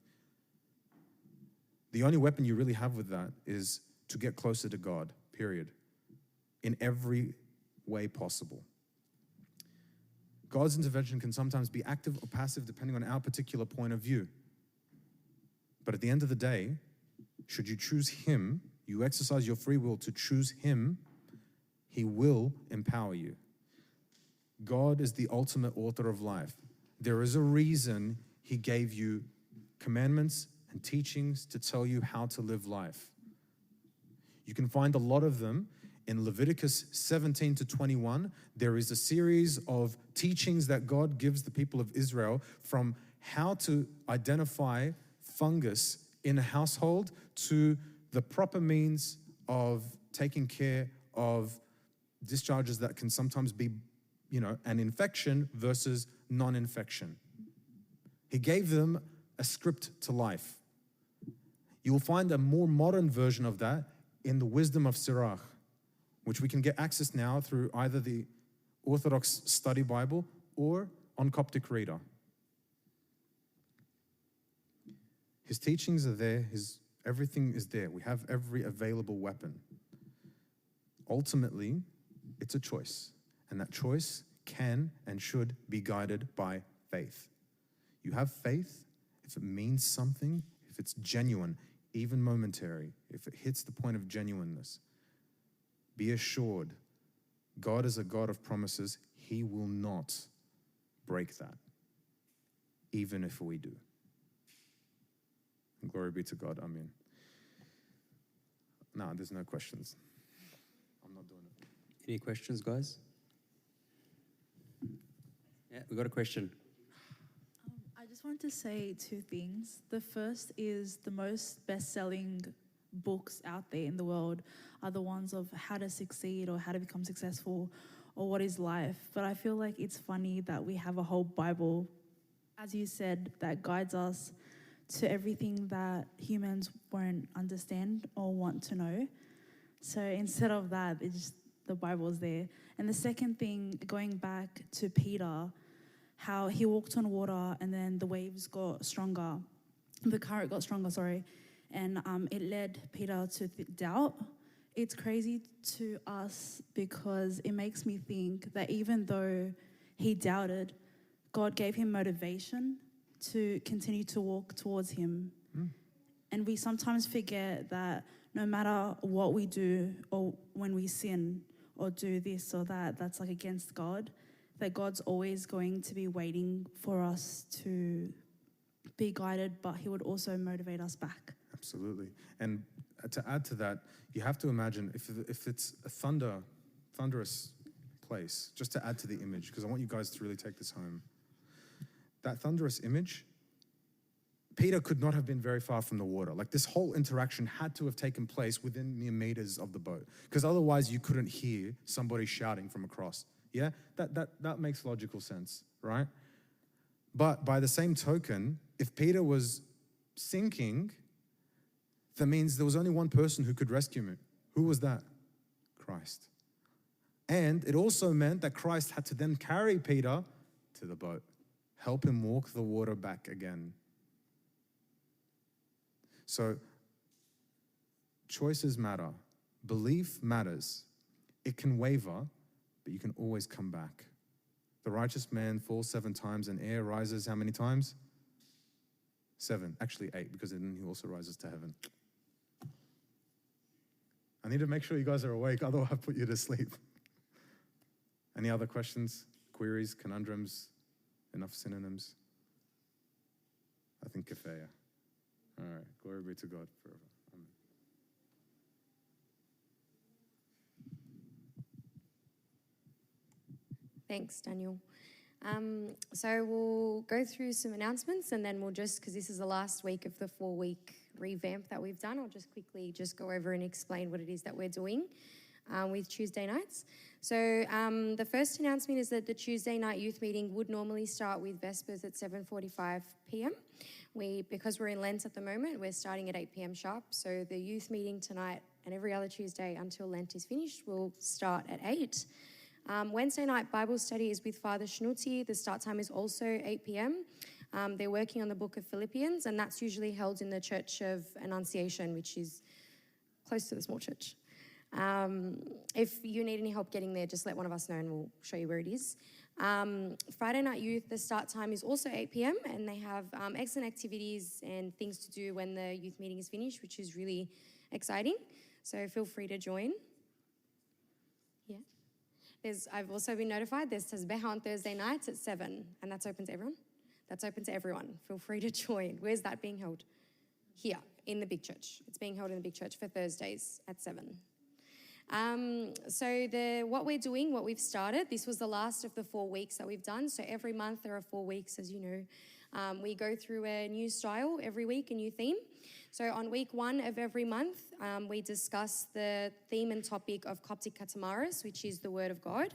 The only weapon you really have with that is to get closer to God, period, in every way possible. God's intervention can sometimes be active or passive depending on our particular point of view. But at the end of the day, should you choose him, you exercise your free will to choose him, he will empower you. God is the ultimate author of life. There is a reason he gave you commandments and teachings to tell you how to live life. You can find a lot of them in Leviticus 17 to 21, there is a series of teachings that God gives the people of Israel from how to identify fungus in a household to the proper means of taking care of discharges that can sometimes be, an infection versus non-infection. He gave them a script to life. You will find a more modern version of that in the Wisdom of Sirach, which we can get access now through either the Orthodox Study Bible or on Coptic Reader. His teachings are there, everything is there. We have every available weapon. Ultimately, it's a choice, and that choice can and should be guided by faith. You have faith if it means something, if it's genuine, even momentary, if it hits the point of genuineness. Be assured, God is a God of promises. He will not break that, even if we do. And glory be to God. Amen. No, there's no questions. I'm not doing it. Any questions, guys? Yeah, we got a question. I just wanted to say two things. The first is the most best-selling books out there in the world are the ones of how to succeed or how to become successful or what is life. But I feel like it's funny that we have a whole Bible, as you said, that guides us to everything that humans won't understand or want to know. So instead of that, the Bible's there. And the second thing, going back to Peter, how he walked on water and then the waves got stronger, the current got stronger, and it led Peter to doubt. It's crazy to us because it makes me think that even though he doubted, God gave him motivation to continue to walk towards him. And we sometimes forget that no matter what we do or when we sin or do this or that, that's like against God, that God's always going to be waiting for us to be guided, but he would also motivate us back. Absolutely. And to add to that, you have to imagine if it's a thunderous place, just to add to the image, because I want you guys to really take this home. That thunderous image, Peter could not have been very far from the water. Like, this whole interaction had to have taken place within mere meters of the boat, because otherwise you couldn't hear somebody shouting from across. Yeah, that makes logical sense, right? But by the same token, if Peter was sinking, that means there was only one person who could rescue him. Who was that? Christ. And it also meant that Christ had to then carry Peter to the boat, help him walk the water back again. So, choices matter. Belief matters. It can waver, but you can always come back. The righteous man falls 7 times and air rises how many times? 7. Actually 8, because then he also rises to heaven. I need to make sure you guys are awake, otherwise I'll put you to sleep. Any other questions, queries, conundrums? Enough synonyms? I think kafaya. All right, glory be to God forever. Amen. Thanks, Daniel. So we'll go through some announcements, and then we'll just, because this is the last week of the 4-week revamp that we've done, I'll just quickly go over and explain what it is that we're doing with Tuesday nights. So the first announcement is that the Tuesday night youth meeting would normally start with Vespers at 7:45 p.m. Because we're in Lent at the moment, we're starting at 8 p.m. sharp. So the youth meeting tonight and every other Tuesday until Lent is finished will start at 8. Wednesday night Bible study is with Father Schnuti. The start time is also 8 p.m. They're working on the book of Philippians, and that's usually held in the Church of Annunciation, which is close to the small church. If you need any help getting there, just let one of us know and we'll show you where it is. Friday night youth, the start time is also 8 p.m. and they have excellent activities and things to do when the youth meeting is finished, which is really exciting. So feel free to join. Yeah. I've also been notified there's Tasbeh on Thursday nights at 7, and that's open to everyone? That's open to everyone. Feel free to join. Where's that being held? Here, in the big church. It's being held in the big church for Thursdays at 7. What we're doing, what we've started, this was the last of the 4 weeks that we've done. So every month there are 4 weeks, as you know. We go through a new style every week, a new theme. So on week 1 of every month, we discuss the theme and topic of Coptic Katamaris, which is the Word of God.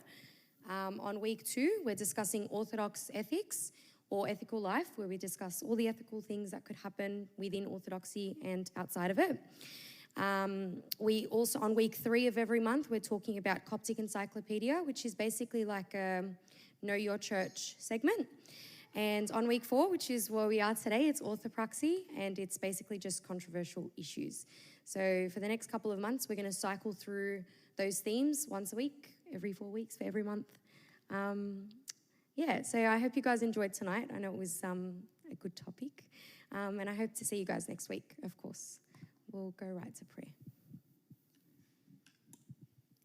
On week 2, we're discussing Orthodox ethics or ethical life, where we discuss all the ethical things that could happen within Orthodoxy and outside of it. We also, on week 3 of every month, we're talking about Coptic Encyclopedia, which is basically like a Know Your Church segment. And on week 4, which is where we are today, it's orthopraxy, and it's basically just controversial issues. So for the next couple of months, we're going to cycle through those themes once a week, every 4 weeks for every month. So I hope you guys enjoyed tonight. I know it was a good topic. And I hope to see you guys next week, of course. We'll go right to prayer.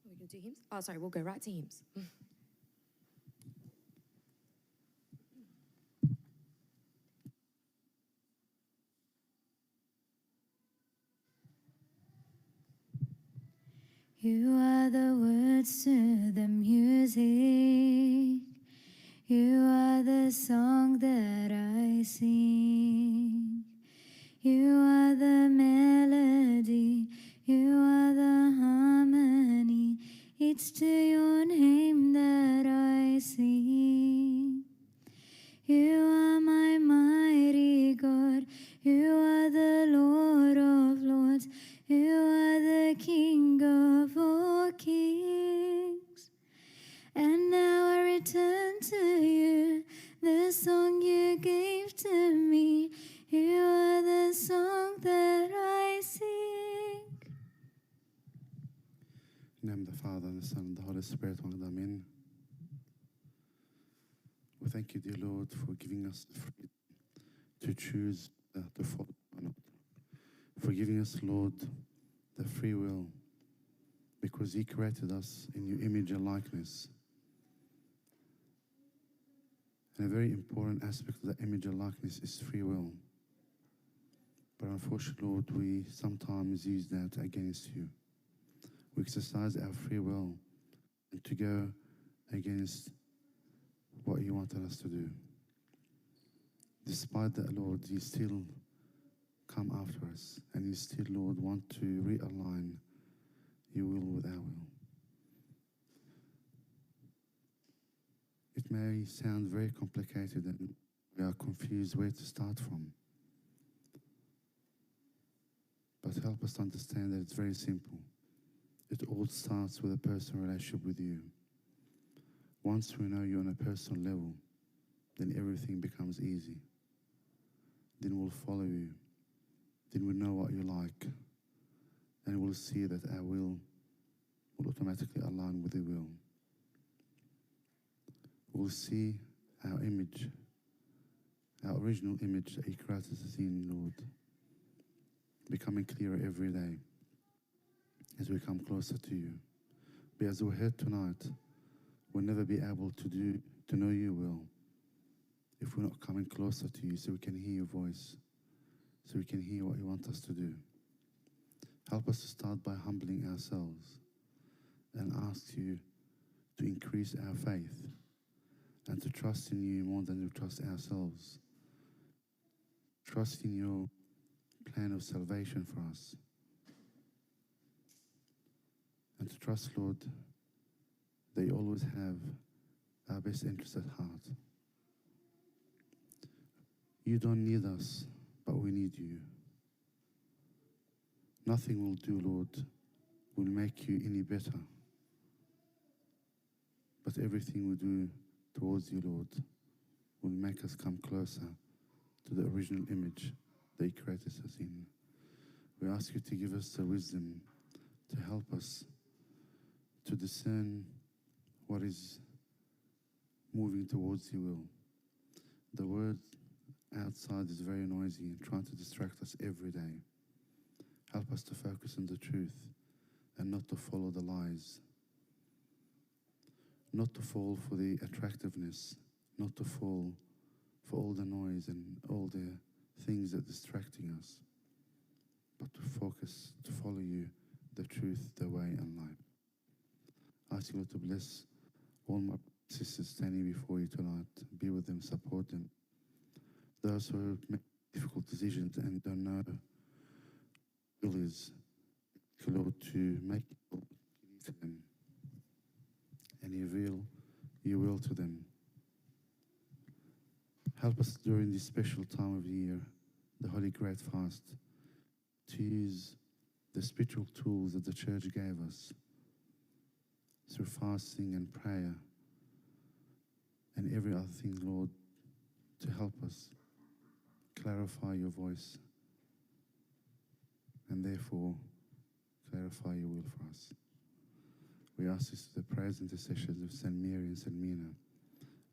Are we going to do hymns? Oh, sorry, we'll go right to hymns. You are the words to the music. You are the song that I sing. You are the melody. You are the harmony. It's to your name that I sing. You are my mighty God. You are the Lord of lords. You are the King of all kings. And now I return to you, the song you gave to me. You are the song that I sing. In the name of the Father, and the Son, and the Holy Spirit, one amen. We thank you, dear Lord, for giving us the freedom to choose to follow or not. For giving us, Lord, the free will, because you created us in your image and likeness. And a very important aspect of that image and likeness is free will. But unfortunately, Lord, we sometimes use that against you. We exercise our free will and to go against what you wanted us to do. Despite that, Lord, you still come after us, and you still, Lord, want to realign your will with our will. It may sound very complicated and we are confused where to start from. But help us to understand that it's very simple. It all starts with a personal relationship with you. Once we know you on a personal level, then everything becomes easy. Then we'll follow you. Then we know what you like. And we'll see that our will automatically align with your will. We'll see our image, our original image that you created us in, Lord, becoming clearer every day as we come closer to you. But as we heard tonight, we'll never be able to know your will if we're not coming closer to you so we can hear your voice, so we can hear what you want us to do. Help us to start by humbling ourselves and ask you to increase our faith and to trust in you more than we trust ourselves. Trust in your plan of salvation for us. And to trust, Lord, that you always have our best interests at heart. You don't need us, but we need you. Nothing will do, Lord, will make you any better. But everything we do towards you, Lord, will make us come closer to the original image that you created us in. We ask you to give us the wisdom to help us to discern what is moving towards your will. The world outside is very noisy and trying to distract us every day. Help us to focus on the truth and not to follow the lies. Not to fall for the attractiveness, not to fall for all the noise and all the things that are distracting us, but to focus, to follow you, the truth, the way, and life. Ask you, Lord, to bless all my sisters standing before you tonight. Be with them, support them. Those who make difficult decisions and don't know will is, Lord, to make it to them and reveal your will to them. Help us during this special time of year, the Holy Great Fast, to use the spiritual tools that the church gave us through fasting and prayer and every other thing, Lord, to help us clarify your voice and therefore clarify your will for us. We ask this through the prayers and intercessions of Saint Mary and Saint Mina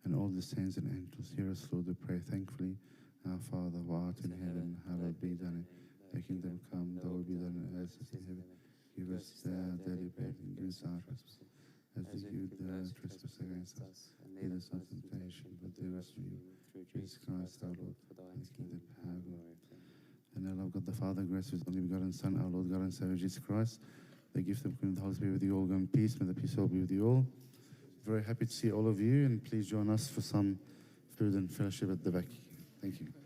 and all the saints and angels. Hear us, Lord, we pray thankfully. Our Father, who art in heaven, hallowed be thy name. Thy kingdom come, thy will be done on earth as in heaven. Give us our daily bread and give us our trespasses, as we forgive those who trespass against us. Lead us not into temptation, but deliver us from evil. Through Jesus Christ, our Lord, for thine is the kingdom, power, and glory. And now, love God the Father, grace with only begotten Son, our Lord God and Savior Jesus Christ, the gift of the Holy Spirit with you all. Go in peace. May the peace of all be with you all. Very happy to see all of you, and please join us for some food and fellowship at the back. Thank you.